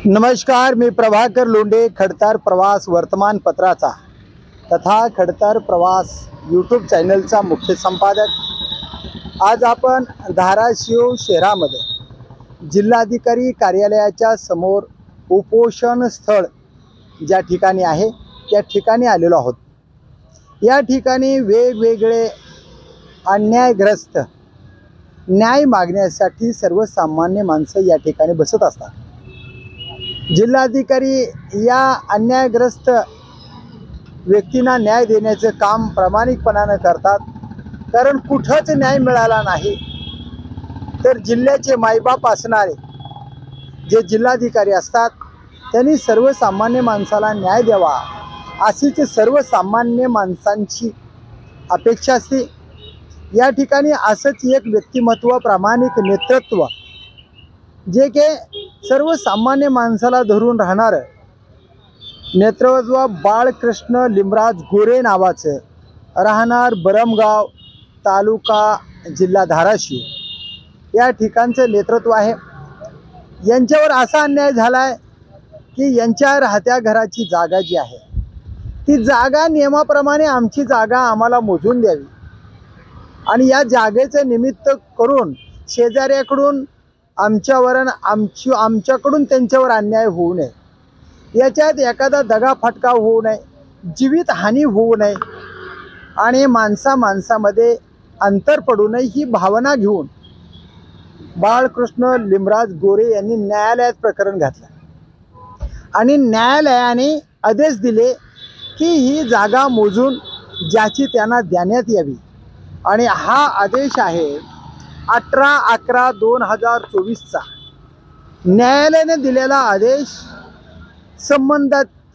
नमस्कार, मी प्रभाकर लोंढे, खडतर प्रवास वर्तमानपत्राचा तथा खडतर प्रवास यूट्यूब चॅनलचा मुख्य संपादक। आज आपण धाराशिव शहरामध्ये जिल्हाधिकारी कार्यालयाच्या समोर उपोषण स्थळ ज्या ठिकाणी आहे त्या ठिकाणी आलेलो आहोत। या ठिकाणी वेगवेगळे अन्यायग्रस्त न्याय मागण्यासाठी सर्वसामान्य माणसं या ठिकाणी बसत असतात। जिल्हाधिकारी या अन्यायग्रस्त व्यक्तींना न्याय देण्याचे काम प्रामाणिकपणाने करतात, कारण कुठंच न्याय मिळाला नाही तर जिल्ह्याचे मायबाप असणारे जे जिल्हाधिकारी असतात त्यांनी सर्वसामान्य माणसाला न्याय द्यावा अशीच सर्वसामान्य माणसांची अपेक्षा असते। या ठिकाणी असंच एक व्यक्तिमत्व, प्रामाणिक नेतृत्व जे के सर्वसामान्य माणसाला धरून राहणार नेतृत्व बाळकृष्ण लिमराज गोरे नावाचं, राहणार बरमगाव तालुका जिल्हा धाराशिव या ठिकाणचं नेतृत्व आहे। यांच्यावर असा अन्याय झालाय की यांच्या राहत्या घराची जागा जी आहे ती जागा नियमाप्रमाणे आमची जागा आम्हाला मोजून द्यावी आणि या जागेचे निमित्त करून शेजाऱ्याकडून आमच्याकडून त्यांच्यावर अन्याय होऊ नये, याच्यात एखादा दगाफटका होऊ नये, जीवित हानी होऊ नये आणि माणसामध्ये अंतर पडू नये ही भावना घेऊन बाळकृष्ण लिमराज गोरे यांनी न्यायालयात प्रकरण घातलं आणि न्यायालयाने आदेश दिले की ही जागा मोजून ज्याची त्यांना देण्यात यावी। आणि हा आदेश आहे 18/11/2024 न्यायालयाने दिलेला आदेश।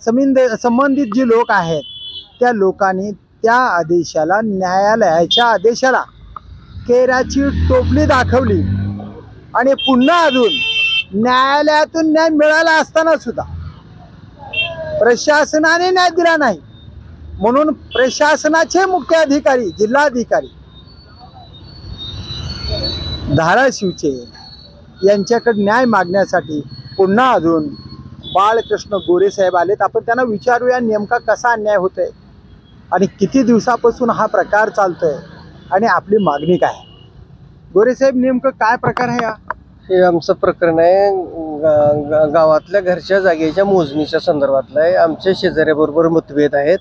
संबंधित जी लोक आहेत त्या लोकांनी त्या आदेशाला, न्यायालयाच्या आदेशाला केराची टोपली दाखवली आणि पुन्हा अजून न्यायालयातून न्याय मिळाला असताना सुद्धा प्रशासनाने न्याय दिला नाही, म्हणून प्रशासनाचे मुख्य अधिकारी जिल्हाधिकारी धाराशिवचे यांच्याकडे न्याय मागण्यासाठी पुन्हा अजून बाळकृष्ण गोरे साहेब आलेत। आपण त्यांना विचारूया नेमका कसा अन्याय होतोय आणि किती दिवसापासून हा प्रकार चालतोय आणि आपली मागणी काय। गोरे साहेब, नेमकं काय प्रकार आहे? हे आमचं प्रकरण आहे गावातल्या घरच्या जागेच्या मोजणीच्या संदर्भातलं आहे। आमच्या शेजाऱ्याबरोबर मतभेद आहेत।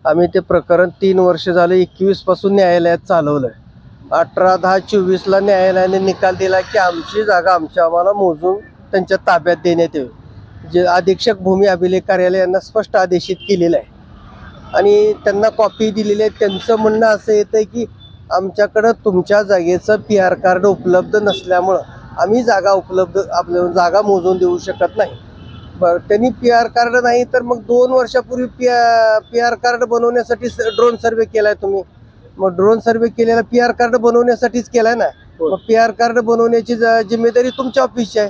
आम्ही ते प्रकरण 3 वर्ष झाले 21 पासून न्यायालयात चालवलं आहे। 18/10/24 न्यायालयाने निकाल दिला की आमची जागा आम्हाला मोजून त्यांच्या ताब्यात देण्यात यावी। जे अधीक्षक भूमी अभिलेख कार्यालय यांना स्पष्ट आदेशित केलेलं आहे आणि त्यांना कॉपी दिलेली आहे। त्यांचं म्हणणं असं येतं की आमच्याकडं तुमच्या जागेचं PR कार्ड उपलब्ध नसल्यामुळं आम्ही आपल्या जागा मोजून देऊ शकत नाही। बरं, त्यांनी PR कार्ड नाही तर मग 2 वर्षापूर्वी PR कार्ड बनवण्यासाठी ड्रोन सर्वे केलाय तुम्ही। मग ड्रोन सर्वे केलेला PR कार्ड बनवण्यासाठीच केलाय ना। मग PR कार्ड बनवण्याची जिम्मेदारी तुमच्या ऑफिसची आहे।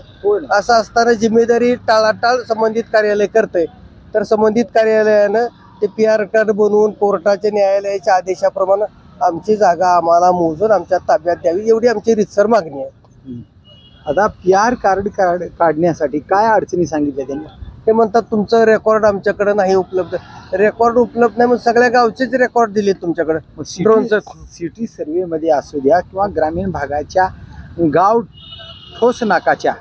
असं असताना जिम्मेदारी टाळाटाळ संबंधित कार्यालय करतंय, तर संबंधित कार्यालयानं ते PR कार्ड बनवून कोर्टाच्या न्यायालयाच्या आदेशाप्रमाणे आमची जागा आम्हाला मोजून आमच्या ताब्यात द्यावी, एवढी आमची रितसर मागणी आहे। आता PR कार्ड काढण्यासाठी काय अडचणी सांगितल्या त्यांनी? ते म्हणतात तुमचं रेकॉर्ड आमच्याकडे नाही उपलब्ध। रेकॉर्ड उपलब्ध नाही, मग सगळ्या गावचेच रेकॉर्ड दिले तुमच्याकडे। ड्रोनचं सिटी सर्वे मध्ये असू द्या किंवा ग्रामीण भागाच्या गाव ठोस नकाशा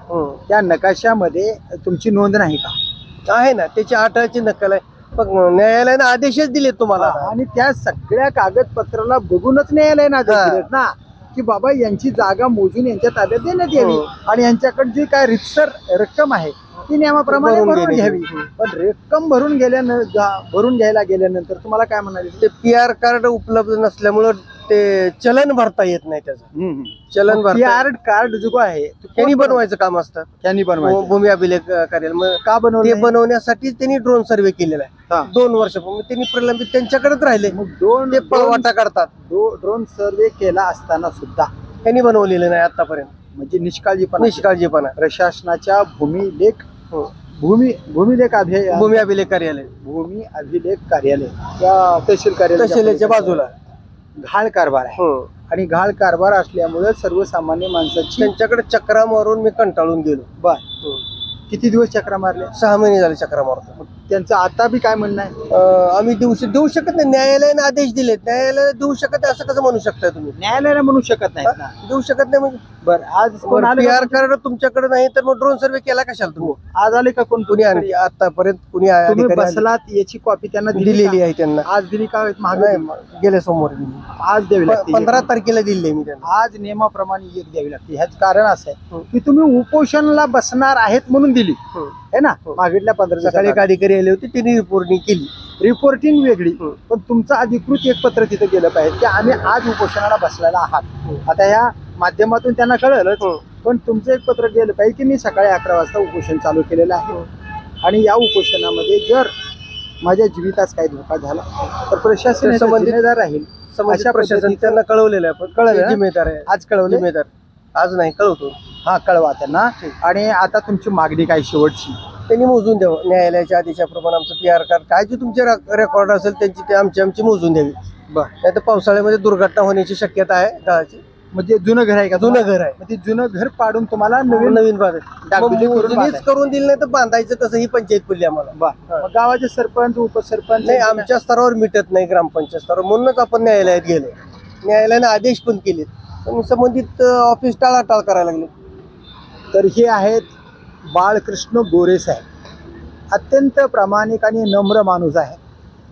त्या नकाशामध्ये तुमची नोंद नाही का? आहे ना, त्याची 8ची नकल आहे, पण न्यायालयाने आदेशच दिले तुम्हाला आणि त्या सगळ्या कागदपत्राला बघूनच न्यायालयाने आदेश दिलेत ना की बाबा यांची जागा मोजून यांच्या ताब्यात देण्यात यावी आणि यांच्याकडे जी काय रितसर रक्कम आहे ती नियमाप्रमाणे भरून घ्यावी। पण रक्कम भरून घ्यायला गेल्यानंतर तुम्हाला काय म्हणाले? ते PR कार्ड उपलब्ध नसल्यामुळं ते चलन भरता येत नाही। त्याचं चलन PR कार्ड जो आहे त्यांनी बनवायचं काम असतं, त्यांनी बनवायचं भूमी अभिलेख कार्यालय। मग का ते बनवण्यासाठी त्यांनी ड्रोन सर्वे केलेला आहे 2 वर्षापूर्वी। त्यांनी प्रलंबित त्यांच्याकडेच राहिले, मग ते पळवाटा काढतात। ड्रोन सर्वे केला असताना सुद्धा त्यांनी बनवलेलं नाही आतापर्यंत, म्हणजे निष्काळजीपणा प्रशासनाच्या भूमी अभिलेख कार्यालय त्या तहसील तहसीलच्या बाजूला घाळ कारभार आहे आणि घाळ कारभार असल्यामुळे सर्वसामान्य माणसाची त्यांच्याकडे चक्रा मारून मी कंटाळून गेलो। किती दिवस चक्रा मारल्या? 6 महिने झाले चक्रा मारतो. त्यांचं आता बी काय म्हणणं आहे? आम्ही देऊ शकत नाही. न्यायालयाने आदेश दिलेत, न्यायालयाला देऊ शकत नाही असं कसं म्हणू शकताय तुम्ही? न्यायालयाला म्हणू शकत नाही ना. देऊ शकत नाही म्हणजे बरं, आज कोण आलं PR का? कार्ड तुमच्याकडे नाही तर मग ड्रोन सर्वे केला कशाला तुम्ही? आज आले का कोण? कुणी आणली आतापर्यंत? कुणी तुम्ही अधिकारी आणले? बसलात याची कॉपी त्यांना दिलेली आहे त्यांना. आज दिली का? नाही, गेल्या सोमवारी दिली. आज द्यावी लागते. 15 तारखेला दिली आहे मी त्यांना. आज नियमाप्रमाणे एक द्यावी लागते. ह्याच कारण असं आहे की तुम्ही उपोषणाला बसणार आहेत म्हणून दिली है ना. मागितल्या 15 सकाळी एक अधिकारी आले होते, त्यांनी रिपोर्टिंग केली. रिपोर्टिंग वेगळी, पण तुमचं अधिकृत एक पत्र तिथे गेलं पाहिजे की आम्ही आज उपोषणाला बसलेला आहात. आता ह्या माध्यमातून त्यांना कळलंच, पण तुमचं एक पत्र गेलं पाहिजे की मी सकाळी 11 वाजता उपोषण चालू केलेलं आहे आणि या उपोषणामध्ये जर माझ्या जीवितास काही धोका झाला तर प्रशासन जिम्मेदार राहील. अशा प्रशासन त्यांना कळवलेलं आहे. पण कळवलं ना? जिम्मेदार आहे. आज कळवलं? जिम्मेदार आज नाही, कळवतो. हा, कळवा त्यांना. आणि आता तुमची मागणी काय शेवटची? त्यांनी मोजून द्यावं. न्यायालयाच्या आदेशाप्रमाणे आमचं PR कार्ड काय जे तुमचे रेकॉर्ड असेल त्यांची ते आमची मोजून द्यावी. बरं, नाही तर पावसाळ्यामध्ये दुर्घटना होण्याची शक्यता आहे घराची. म्हणजे जुनं घर आहे का? जुनं घर आहे. मग ते जुनं घर पाडून तुम्हाला नवीन नवीन डागडुजी करून बांधायचं. करून दिलं नाही तर बांधायचं कसं ही पंचायत पडली आम्हाला. मग गावाचे सरपंच उपसरपंच नाही, आमच्या स्तरावर मिटत नाही, ग्रामपंचायत स्तरावर. म्हणूनच आपण न्यायालयात गेलो. न्यायालयाने आदेश पण केलेत, पण संबंधित ऑफिस टाळाटाळ करायला लागले. तर हे आहेत बाळकृष्ण गोरे साहेब. अत्यंत प्रामाणिक आणि नम्र माणूस आहे.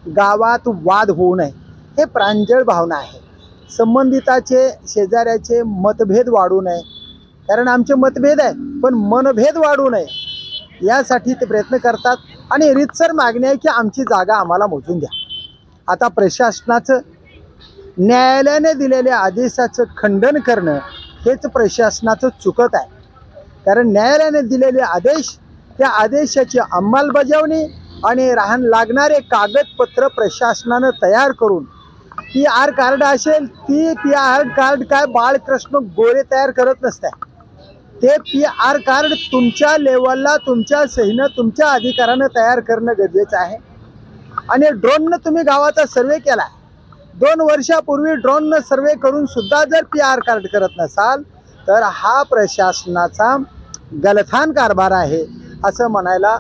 गावात वाद होऊ नये हे प्रांजळ भावना आहे. संबंधिताचे शेजाऱ्याचे मतभेद वाढू नये, कारण आमचे मतभेद आहे पण मनभेद वाढू नये यासाठी ते प्रयत्न करतात. आणि रीतसर मागणी आहे की आमची जागा आम्हाला मोजून द्या. आता प्रशासनाचं न्यायालयाने दिलेल्या आदेशाचं खंडन करणं हेच प्रशासनाचं चुकत आहे. कारण न्यायालयाने दिलेले आदेश, त्या आदेशाची अंमलबजावणी आणि लागणारे कागदपत्र प्रशासनानं तयार करून PR कार्ड असेल, ती PR कार्ड काय बाळकृष्ण गोरे तयार करत नसते. ते PR कार्ड तुमच्या लेवलला तुमच्या सहीनं तुमच्या अधिकारानं तयार करणं गरजेचं आहे. आणि ड्रोननं तुम्ही गावाचा सर्वे केला. 2 वर्षापूर्वी ड्रोननं सर्वे करून सुद्धा जर PR कार्ड करत नसाल तर हा प्रशासनाचा गलथान कारभार आहे असं म्हणायला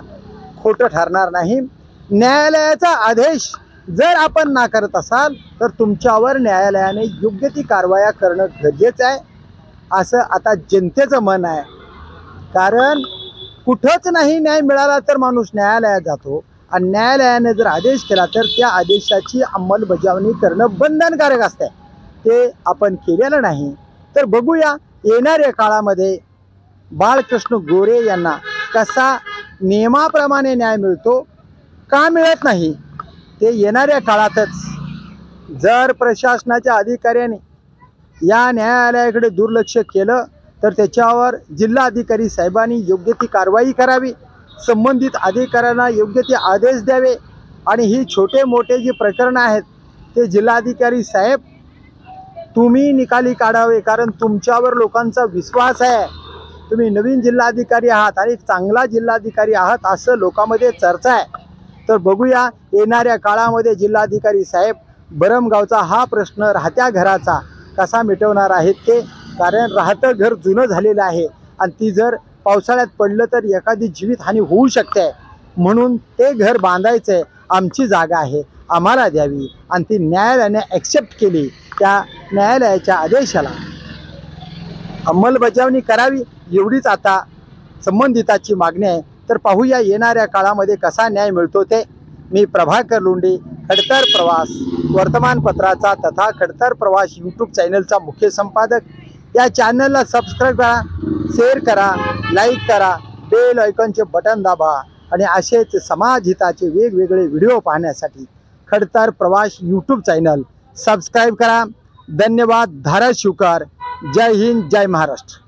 खोटं ठरणार नाही. न्यायालयाचा आदेश जर आपण नाकारत असाल तर तुमच्यावर न्यायालयाने योग्य ती कारवाया करणं गरजेचं आहे असं आता जनतेचं मन आहे. कारण कुठंच नाही न्याय मिळाला तर माणूस न्यायालयात जातो आणि न्यायालयाने जर आदेश केला तर त्या आदेशाची अंमलबजावणी करणं बंधनकारक असते. ते आपण केलेलं नाही. तर बघूया येणाऱ्या काळामध्ये बाळकृष्ण गोरे यांना कसा नियमाप्रमाणे न्याय मिळतो, का मिळत नाही ते येणाऱ्या काळातच. जर प्रशासनाच्या अधिकाऱ्यांनी या न्यायालयाकडे दुर्लक्ष केलं तर त्याच्यावर जिल्हाधिकारी साहेबांनी योग्य ती कारवाई करावी. संबंधित अधिकाऱ्यांना योग्य ते आदेश द्यावे आणि ही छोटे मोठे जे प्रकरणं आहेत ते जिल्हाधिकारी साहेब तुम्ही निकाली काढावे. कारण तुमच्यावर लोकांचा विश्वास आहे. तुम्ही नवीन जिल्हाधिकारी आहात आणि चांगला जिल्हाधिकारी आहात असं लोकांमध्ये चर्चा आहे. तर बघूया येणाऱ्या काळामध्ये जिल्हाधिकारी साहेब बरमगावचा हा प्रश्न राहत्या घराचा कसा मिटवणार आहेत ते. कारण राहतं घर जुनं झालेलं आहे आणि ती जर पावसाळ्यात पडलं तर एखादी जीवितहानी होऊ शकते. म्हणून ते घर बांधायचं आहे, आमची जागा आहे, आम्हाला द्यावी आणि ती न्यायालयाने ॲक्सेप्ट केली. त्या न्यायालयाच्या आदेशाला अंमलबजावणी करावी एवढीच आता संबंधिताची मागणी आहे. तर पाहूया येणाऱ्या काळामध्ये कसा न्याय मिळतो ते. मी प्रभाकर लोंढे, खडतर प्रवास वर्तमानपत्राचा तथा खडतर प्रवास यूट्यूब चॅनलचा मुख्य संपादक. या चॅनलला सबस्क्राईब करा, शेअर करा, लाईक करा, बेल आयकॉनचे बटन दाबा आणि असेच समाजहिताचे वेगवेगळे व्हिडिओ पाहण्यासाठी खडतर प्रवास यूट्यूब चॅनल सबस्क्राईब करा. धन्यवाद. धाराशिवकर. जय हिंद, जय महाराष्ट्र.